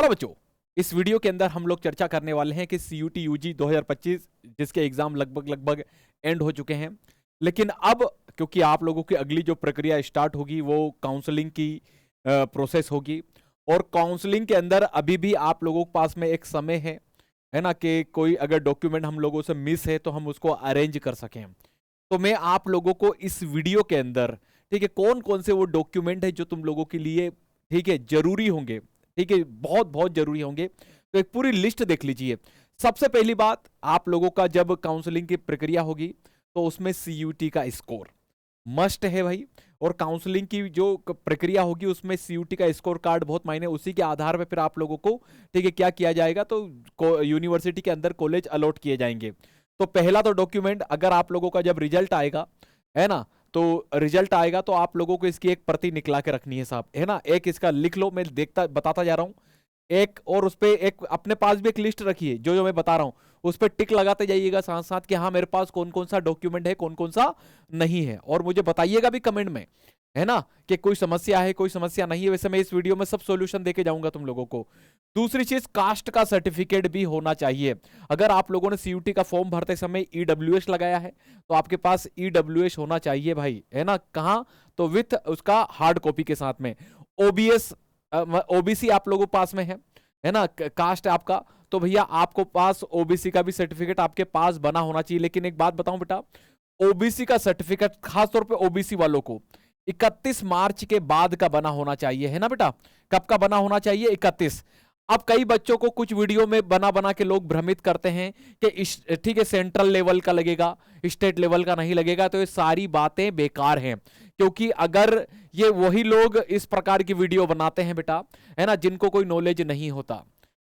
Hello बच्चों, इस video के अंदर हम लोग चर्चा करने वाले हैं कि सीयूटी यूजी 2025 जिसके एग्जाम लगभग एंड हो चुके हैं, लेकिन अब क्योंकि आप लोगों की अगली जो प्रक्रिया स्टार्ट होगी वो काउंसलिंग की प्रोसेस होगी। और काउंसलिंग के अंदर अभी भी आप लोगों के पास में एक समय है ना, कि कोई अगर डॉक्यूमेंट हम लोगों से मिस है तो हम उसको अरेंज कर सकें। तो मैं आप लोगों को इस वीडियो के अंदर, ठीक है, कौन कौन से वो डॉक्यूमेंट है जो तुम लोगों के लिए, ठीक है, जरूरी होंगे, ठीक है, बहुत बहुत जरूरी होंगे, तो एक पूरी लिस्ट देख लीजिए। सबसे पहली बात, आप लोगों का जब काउंसलिंग की प्रक्रिया होगी तो उसमें सीयूटी का स्कोर मस्ट है भाई। और काउंसलिंग की जो प्रक्रिया होगी उसमें सीयूटी का स्कोर कार्ड बहुत मायने, उसी के आधार पर फिर आप लोगों को, ठीक है, क्या किया जाएगा, तो यूनिवर्सिटी के अंदर कॉलेज अलॉट किए जाएंगे। तो पहला तो डॉक्यूमेंट, अगर आप लोगों का जब रिजल्ट आएगा, है ना, तो रिजल्ट आएगा तो आप लोगों को इसकी एक प्रति निकला के रखनी है साहब, है ना। एक इसका लिख लो, मैं देखता बताता जा रहा हूं एक, और उस पे एक अपने पास भी एक लिस्ट रखिए, जो जो मैं बता रहा हूं उस पे टिक लगाते जाइएगा साथ साथ कि हाँ मेरे पास कौन कौन सा डॉक्यूमेंट है, कौन कौन सा नहीं है, और मुझे बताइएगा भी कमेंट में, है ना, कि कोई समस्या है कोई समस्या नहीं है। वैसे मैं इस वीडियो में सब सॉल्यूशन देके जाऊंगा तुम लोगों को। दूसरी चीज, कास्ट का सर्टिफिकेट भी होना चाहिए। अगर आप लोगों ने सीयूटी का फॉर्म भरते समय ईडब्ल्यूएस लगाया है तो आपके पास ईडब्ल्यूएस होना चाहिए भाई, है ना। कहाँ? तो विथ उसका हार्ड कॉपी के साथ में। ओबीएस ओबीसी आप लोगों के पास में है ना, कास्ट आपका, तो भैया आपको पास ओबीसी का भी सर्टिफिकेट आपके पास बना होना चाहिए। लेकिन एक बात बताऊं बेटा, ओबीसी का सर्टिफिकेट खासतौर पे ओबीसी वालों को 31 मार्च के बाद का बना होना चाहिए, है ना बेटा। कब का बना होना चाहिए? 31। अब कई बच्चों को कुछ वीडियो में बना बना के लोग भ्रमित करते हैं कि ठीक है सेंट्रल लेवल का लगेगा, स्टेट लेवल का नहीं लगेगा। तो ये सारी बातें बेकार हैं, क्योंकि अगर ये वही लोग इस प्रकार की वीडियो बनाते हैं बेटा, है ना, जिनको कोई नॉलेज नहीं होता।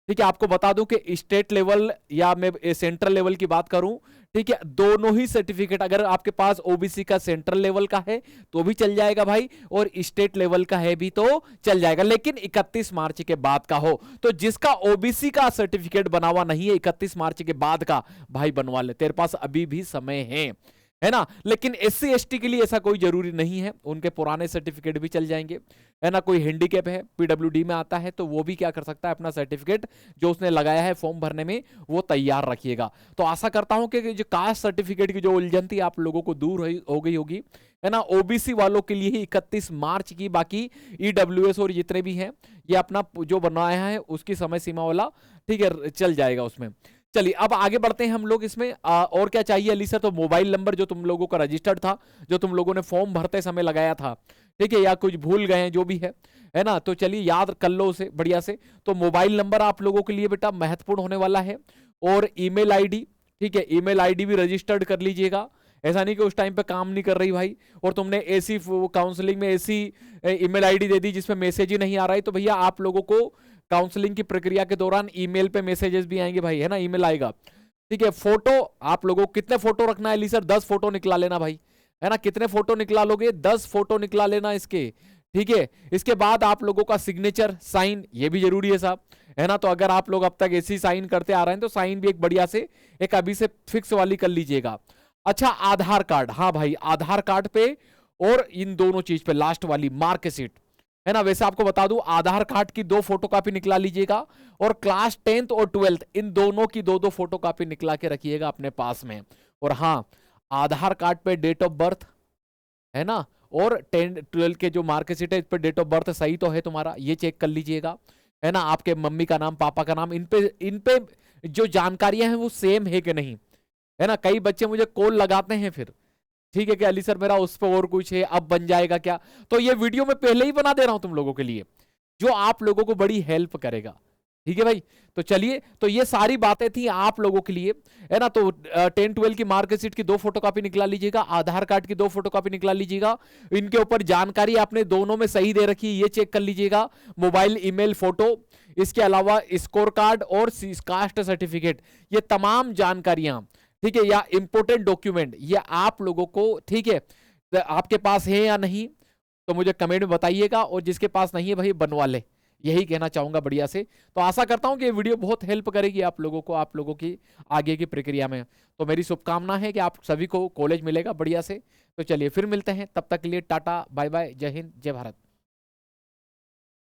ठीक है, आपको बता दूं कि स्टेट लेवल या मैं सेंट्रल लेवल की बात करूं, ठीक है, दोनों ही सर्टिफिकेट, अगर आपके पास ओबीसी का सेंट्रल लेवल का है तो भी चल जाएगा भाई, और स्टेट लेवल का है भी तो चल जाएगा, लेकिन 31 मार्च के बाद का हो। तो जिसका ओबीसी का सर्टिफिकेट बना हुआ नहीं है 31 मार्च के बाद का, भाई बनवा ले, तेरे पास अभी भी समय है ना। लेकिन एससी एसटी के लिए ऐसा कोई जरूरी नहीं है, उनके पुराने सर्टिफिकेट भी चल जाएंगे, है ना। कोई हैंडीकैप है, पीडब्ल्यूडी में आता है, तो वो भी क्या कर सकता है, अपना सर्टिफिकेट जो उसने लगाया है फॉर्म भरने में वो तैयार रखिएगा। तो आशा करता हूं कि जो कास्ट सर्टिफिकेट की जो उलझन थी आप लोगों को दूर हो गई होगी, है ना। ओबीसी वालों के लिए ही 31 मार्च की, बाकी ईडब्ल्यूएस और जितने भी हैं ये अपना जो बनाया है उसकी समय सीमा वाला, ठीक है, चल जाएगा उसमें। चलिए अब आगे बढ़ते हैं हम लोग इसमें। और क्या चाहिए अली सर? तो मोबाइल नंबर जो तुम लोगों का रजिस्टर्ड था, जो तुम लोगों ने फॉर्म भरते समय लगाया था, ठीक है, या कुछ भूल गए हैं जो भी है ना, तो चलिए याद कर लो उसे बढ़िया से। तो मोबाइल नंबर आप लोगों के लिए बेटा महत्वपूर्ण होने वाला है, और ईमेल आईडी, ठीक है, ईमेल आईडी भी रजिस्टर्ड कर लीजिएगा। ऐसा नहीं कि उस टाइम पे काम नहीं कर रही भाई, और तुमने ऐसी काउंसलिंग में ऐसी ईमेल आईडी दे दी जिसमें मैसेज ही नहीं आ रहा है, तो भैया आप लोगों को काउंसलिंग की प्रक्रिया के दौरान ईमेल पे मैसेजेस भी आएंगे भाई, है ना, ईमेल आएगा। ठीक है, फोटो आप लोगों को कितने फोटो रखना है अली सर? 10 फोटो निकला लेना भाई, है ना। कितने फोटो निकला लोगे? 10 फोटो निकला लेना इसके, ठीक है। इसके बाद आप लोगों का सिग्नेचर साइन, ये भी जरूरी है साहब, है ना। तो अगर आप लोग अब तक ऐसी साइन करते आ रहे हैं तो साइन भी एक बढ़िया से एक अभी से फिक्स वाली कर लीजिएगा। अच्छा, आधार कार्ड, हाँ भाई आधार कार्ड पे, और इन दोनों चीज पे लास्ट वाली मार्कशीट, है ना। वैसे आपको बता दूं, आधार कार्ड की 2 फोटोकॉपी निकला लीजिएगा, और क्लास 10th और 12th इन दोनों की 2-2 फोटोकॉपी निकला के रखिएगा अपने पास में। और हाँ, आधार कार्ड पे डेट ऑफ बर्थ, है ना, और 10-12 के जो मार्कशीट है इस पे डेट ऑफ बर्थ सही तो है तुम्हारा, ये चेक कर लीजिएगा, है ना। आपके मम्मी का नाम, पापा का नाम, इन पे जो जानकारियां हैं वो सेम है कि नहीं, है ना। कई बच्चे मुझे कॉल लगाते हैं फिर, ठीक है कि अली सर मेरा उस पर और कुछ है, अब बन जाएगा क्या? तो ये वीडियो मैं पहले ही बना दे रहा हूं तुम लोगों के लिए, जो आप लोगों को बड़ी हेल्प करेगा, ठीक है भाई। तो चलिए, तो ये सारी बातें थी आप लोगों के लिए, है ना। तो 10-12 की मार्कशीट की 2 फोटोकॉपी निकला लीजिएगा, आधार कार्ड की 2 फोटोकॉपी निकला लीजिएगा, इनके ऊपर जानकारी आपने दोनों में सही दे रखी है ये चेक कर लीजिएगा, मोबाइल, ईमेल, फोटो, इसके अलावा स्कोर कार्ड और कास्ट सर्टिफिकेट, ये तमाम जानकारियां, ठीक है, या इंपोर्टेंट डॉक्यूमेंट ये आप लोगों को, ठीक है, तो आपके पास है या नहीं तो मुझे कमेंट में बताइएगा, और जिसके पास नहीं है भाई बनवा ले, यही कहना चाहूंगा बढ़िया से। तो आशा करता हूं कि ये वीडियो बहुत हेल्प करेगी आप लोगों को, आप लोगों की आगे की प्रक्रिया में। तो मेरी शुभकामना है कि आप सभी को कॉलेज मिलेगा बढ़िया से। तो चलिए फिर मिलते हैं, तब तक के लिए टाटा बाय बाय, जय हिंद जय भारत।